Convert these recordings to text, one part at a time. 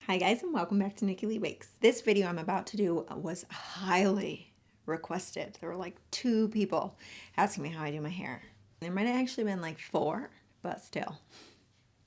Hi guys, and welcome back to Nicki Wakes. This video I'm about to do was highly requested. There were like 2 people asking me how I do my hair. There might have actually been like 4, but still.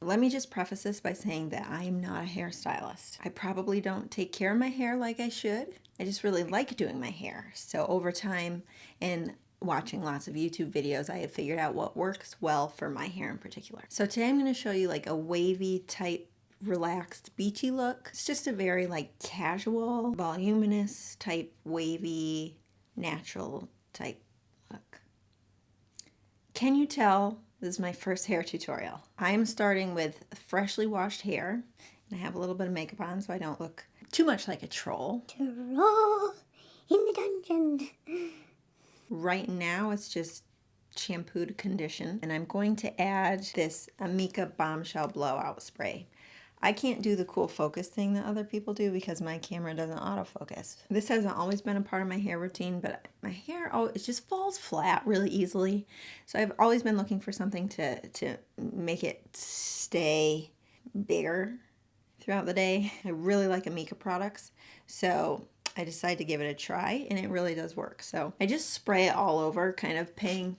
Let me just preface this by saying that I am not a hairstylist. I probably don't take care of my hair like I should. I just really like doing my hair. So over time and watching lots of YouTube videos, I have figured out what works well for my hair in particular. So today I'm going to show you like a wavy type relaxed beachy look. It's just a very like casual, voluminous type wavy, natural type look. Can you tell this is my first hair tutorial? I am starting with freshly washed hair, and I have a little bit of makeup on so I don't look too much like a troll. Troll in the dungeon. Right now it's just shampooed condition, and I'm going to add this Amica Bombshell Blowout Spray. I can't do the cool focus thing that other people do because my camera doesn't autofocus. This hasn't always been a part of my hair routine, but my hair, it just falls flat really easily. So I've always been looking for something to make it stay bigger throughout the day. I really like Amica products, so I decided to give it a try, and it really does work. So I just spray it all over, kind of paying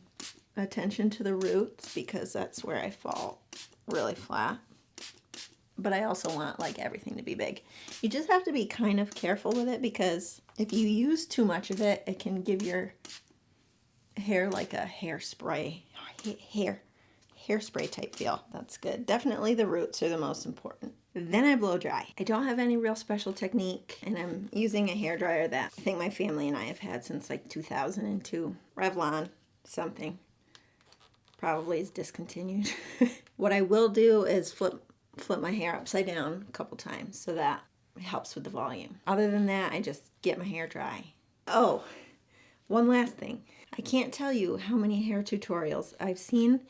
attention to the roots because that's where I fall really flat. But I also want like everything to be big. You just have to be kind of careful with it because if you use too much of it, it can give your hair like a hairspray type feel. That's good. Definitely the roots are the most important. Then I blow dry. I don't have any real special technique, and I'm using a hairdryer that I think my family and I have had since like 2002. Revlon something. Probably is discontinued. What I will do is flip my hair upside down a couple times so that it helps with the volume. Other than that, I just get my hair dry. Oh, one last thing. I can't tell you how many hair tutorials I've seen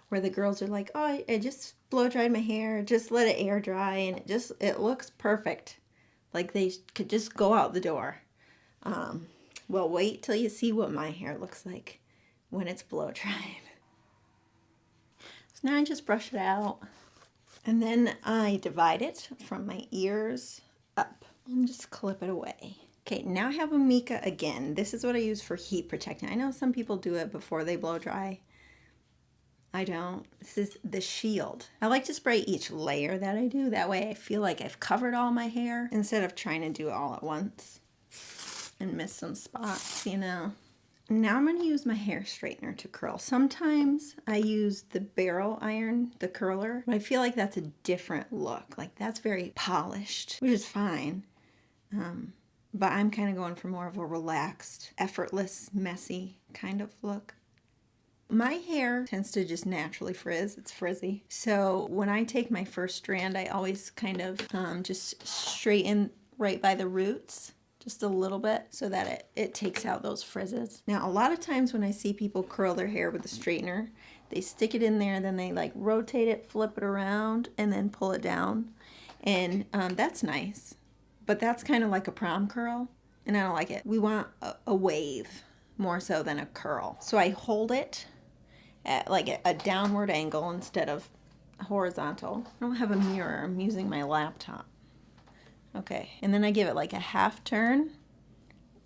where the girls are like, oh, I just blow dried my hair, just let it air dry, and it looks perfect. Like they could just go out the door. Well, wait till you see what my hair looks like when it's blow dried. So now I just brush it out. And then I divide it from my ears up and just clip it away. Okay, now I have Amica again. This is what I use for heat protectant. I know some people do it before they blow dry. I don't. This is the Shield. I like to spray each layer that I do. That way I feel like I've covered all my hair instead of trying to do it all at once and miss some spots, you know. Now I'm going to use my hair straightener to curl. Sometimes I use the barrel iron, the curler, but I feel like that's a different look. Like that's very polished, which is fine. But I'm kind of going for more of a relaxed, effortless, messy kind of look. My hair tends to just naturally frizz. It's frizzy. So when I take my first strand, I always kind of just straighten right by the roots. Just a little bit so that it takes out those frizzes. Now, a lot of times when I see people curl their hair with a straightener, they stick it in there, then they like rotate it, flip it around, and then pull it down. And that's nice, but that's kind of like a prom curl, and I don't like it. We want a wave more so than a curl. So I hold it at like a downward angle instead of horizontal. I don't have a mirror, I'm using my laptop. Okay, and then I give it like a half turn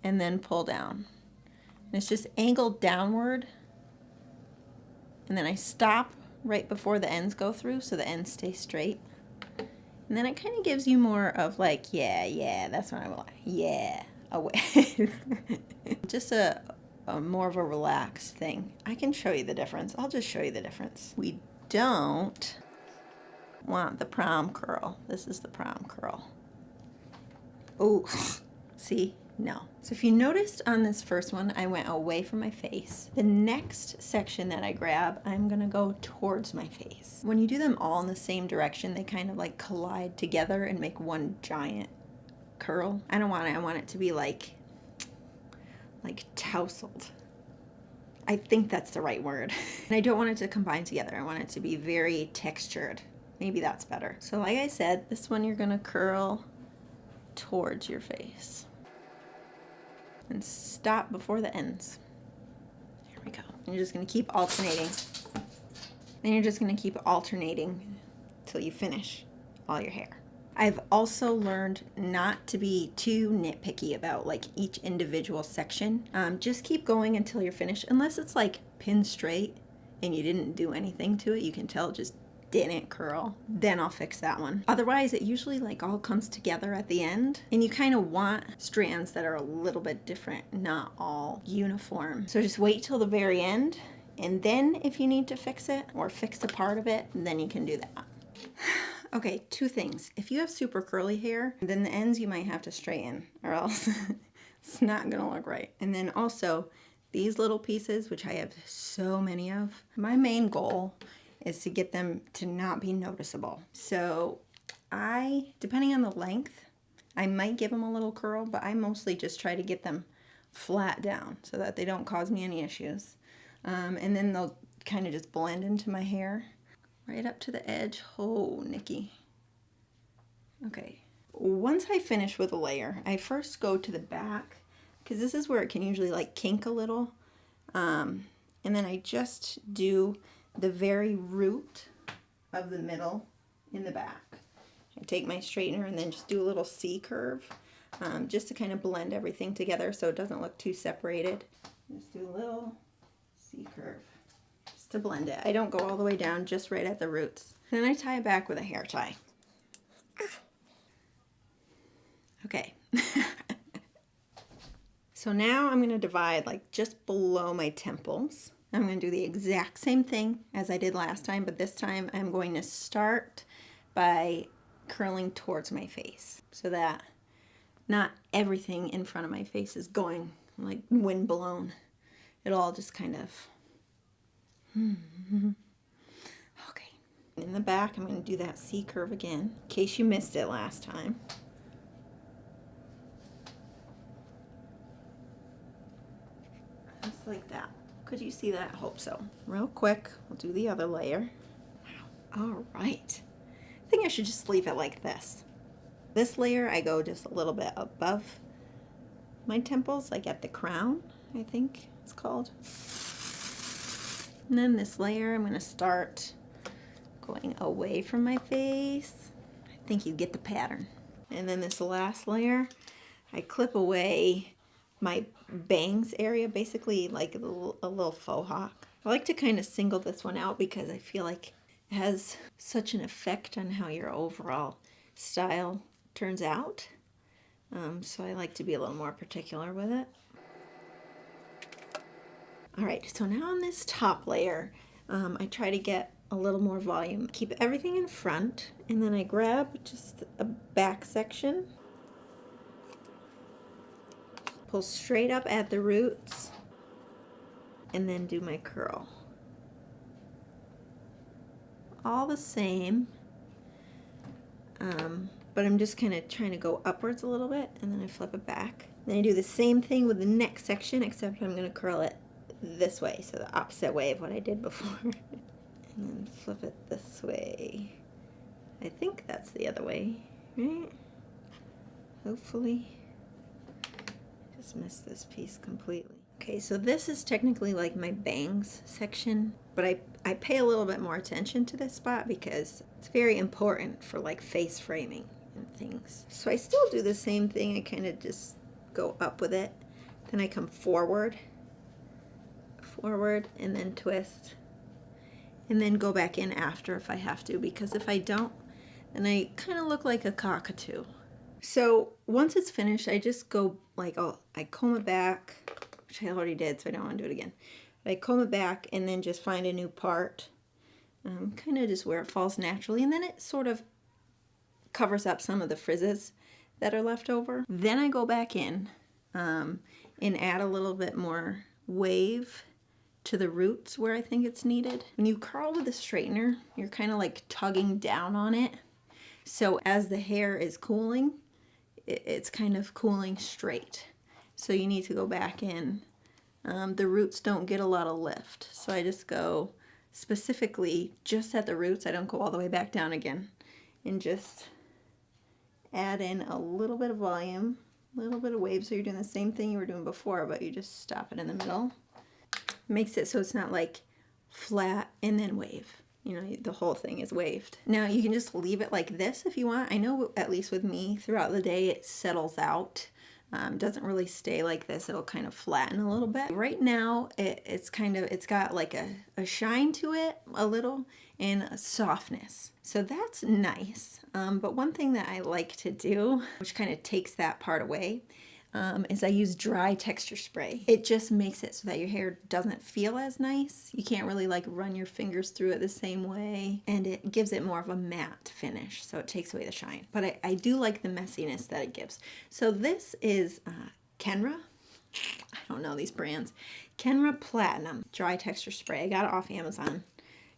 and then pull down. And it's just angled downward. And then I stop right before the ends go through so the ends stay straight. And then it kind of gives you more of like, yeah, that's what I want. Yeah, away. Just a more of a relaxed thing. I can show you the difference. I'll just show you the difference. We don't want the prom curl. This is the prom curl. Oh, see? No. So if you noticed on this first one, I went away from my face. The next section that I grab, I'm gonna go towards my face. When you do them all in the same direction, they kind of like collide together and make one giant curl. I don't want it. I want it to be like tousled. I think that's the right word. And I don't want it to combine together. I want it to be very textured. Maybe that's better. So like I said, this one you're gonna curl towards your face and stop before the ends. There we go. And you're just going to keep alternating. Then you're just going to keep alternating till you finish all your hair. I've also learned not to be too nitpicky about like each individual section. Just keep going until you're finished, unless it's like pin straight and you didn't do anything to it. You can tell it just didn't curl. Then I'll fix that one. Otherwise, it usually like all comes together at the end, and you kind of want strands that are a little bit different, not all uniform. So just wait till the very end, and then if you need to fix it or fix a part of it, then you can do that. Okay, two things. If you have super curly hair, then the ends you might have to straighten, or else it's not gonna look right. And then also, these little pieces, which I have so many of, my main goal is to get them to not be noticeable. So depending on the length, I might give them a little curl, but I mostly just try to get them flat down so that they don't cause me any issues. And then they'll kind of just blend into my hair right up to the edge. Oh, Nicki. Okay. Once I finish with a layer, I first go to the back, because this is where it can usually like kink a little. And then I just do the very root of the middle in the back. I take my straightener and then just do a little C curve, just to kind of blend everything together so it doesn't look too separated. Just do a little C curve just to blend it. I don't go all the way down, just right at the roots. Then I tie it back with a hair tie. Okay. So now I'm going to divide like just below my temples. I'm going to do the exact same thing as I did last time, but this time I'm going to start by curling towards my face so that not everything in front of my face is going like wind blown. It'll all just kind of... Okay. In the back, I'm going to do that C curve again, in case you missed it last time. Just like that. Could you see that? I hope so. Real quick, we'll do the other layer. All right. I think I should just leave it like this. This layer, I go just a little bit above my temples, like at the crown, I think it's called. And then this layer, I'm going to start going away from my face. I think you get the pattern. And then this last layer, I clip away my bangs area, basically like a little faux hawk. I like to kind of single this one out because I feel like it has such an effect on how your overall style turns out. So I like to be a little more particular with it. All right, so now on this top layer, I try to get a little more volume. Keep everything in front, and then I grab just a back section. Pull straight up at the roots, and then do my curl. All the same, but I'm just kind of trying to go upwards a little bit, and then I flip it back. Then I do the same thing with the next section, except I'm going to curl it this way, so the opposite way of what I did before. And then flip it this way. I think that's the other way, right? Hopefully. Just missed this piece completely. Okay, so this is technically like my bangs section, but I pay a little bit more attention to this spot because it's very important for like face framing and things. So I still do the same thing. I kind of just go up with it. Then I come forward, and then twist, and then go back in after if I have to, because if I don't, then I kind of look like a cockatoo. So once it's finished, I just go like, I comb it back, which I already did, so I don't want to do it again. But I comb it back and then just find a new part, kind of just where it falls naturally, and then it sort of covers up some of the frizzes that are left over. Then I go back in and add a little bit more wave to the roots where I think it's needed. When you curl with a straightener, you're kind of like tugging down on it. So as the hair is cooling, it's kind of cooling straight. So you need to go back in. The roots don't get a lot of lift. So I just go specifically just at the roots. I don't go all the way back down again. And just add in a little bit of volume, a little bit of wave. So you're doing the same thing you were doing before, but you just stop it in the middle. Makes it so it's not like flat and then wave. you know, the whole thing is waved. Now you can just leave it like this if you want. I know at least with me throughout the day it settles out. Doesn't really stay like this. It'll kind of flatten a little bit. Right now it's got like a shine to it a little and a softness. So that's nice. But one thing that I like to do, which kind of takes that part away, is I use dry texture spray. It just makes it so that your hair doesn't feel as nice. You can't really like run your fingers through it the same way, and it gives it more of a matte finish, so it takes away the shine. But I do like the messiness that it gives. So this is Kenra. I don't know these brands. Kenra Platinum Dry Texture Spray. I got it off Amazon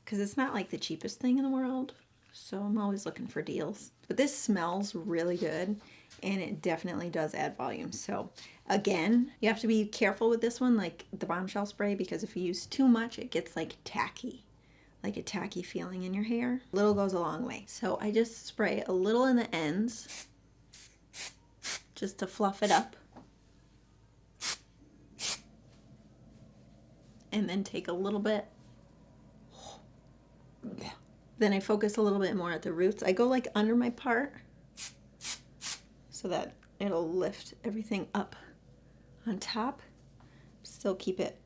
because it's not like the cheapest thing in the world, so I'm always looking for deals. But this smells really good, and it definitely does add volume. So again, you have to be careful with this one, like the Bombshell spray, because if you use too much, it gets like tacky, like a tacky feeling in your hair. Little goes a long way. So I just spray a little in the ends just to fluff it up. And then take a little bit. Then I focus a little bit more at the roots. I go like under my part, so that it'll lift everything up on top. Still keep it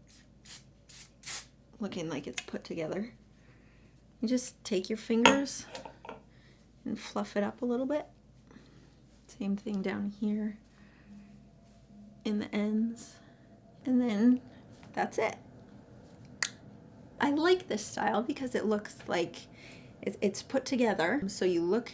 looking like it's put together. You just take your fingers and fluff it up a little bit. Same thing down here in the ends. And then that's it. I like this style because it looks like it's put together, so you look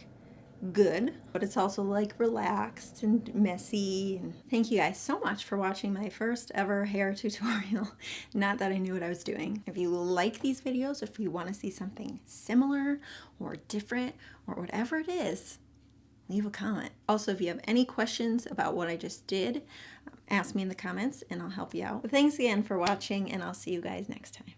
good, but it's also like relaxed and messy. And thank you guys so much for watching my first ever hair tutorial. Not that I knew what I was doing. If you like these videos, if you want to see something similar or different or whatever it is, leave a comment. Also, if you have any questions about what I just did, ask me in the comments and I'll help you out. But thanks again for watching, and I'll see you guys next time.